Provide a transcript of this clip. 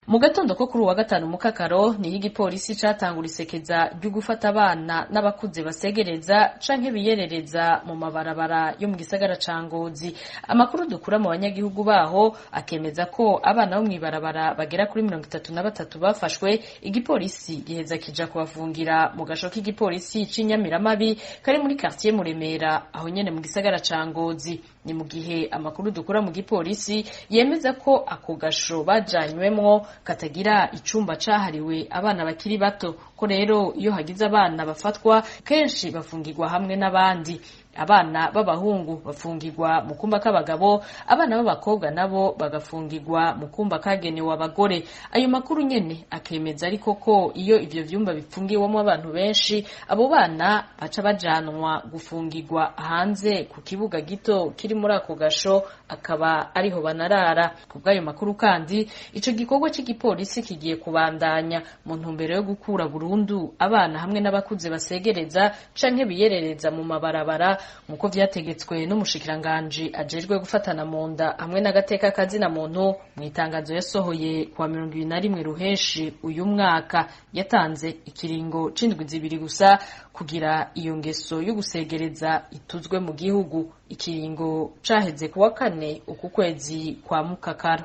Mu gatondo ko kuri uwa gatanu mu Kakaro niho igipolisi catangura isekeza ryo gufata abana n'abakuze basegereza canke biyerereza mu mabarabara yo mu gisagara ca Ngozi. Amakuru dukura mu banyagihugu baho akemeza ko abana bo mw'ibarabara bagera kuri 33 bafashwe, igipolisi giheza kija kubafungira mu gasho k'igipolisi c'Inyamiramabi kari muri quartier Muremera aho nyene mu gisagara ca Ngozi. Ni mu gihe amakuru dukura mu gipolisi yemeza ko ako gasho bajanywemwo katagira icumba cahariwe abana bakiri bato, ko rero iyo hagize abana bafatwa kenshi bafungirwa hamwe n'abandi. Abana b'abahungu bafungirwa mu kumba k'abagabo, abana b'abakobwa nabo bagafungirwa mu kumba kagenewe abagore. Ayo makuru nyene akemeza ariko ko iyo ivyo vyumba bifungiwemo abantu benshi, abo bana baca bajanwa gufungirwa hanze ku kibuga gito kiri muri ako gasho, akaba ariho banarara. Kubw'ayo makuru kandi ico gikorwa c'igipolisi kigiye kubandanya mu ntumbero yo gukura burundu abana hamwe n'abakuze basegereza canke biyerereza mu mabarabara, nkuko vyategetswe n'umushikiranganji ajejwe gufatana mu nda hamwe n'agateka kazina muntu mu itangazo yasohoye kuwa 21 Ruheshi uyu mwaka. Yatanze ikiringo c'indwi zibiri gusa kugira iyo ngeso yo gusegereza ituzwe mu gihugu. Ikiringo caheze kuwa 4 uku kwezi kwa Mukakaro.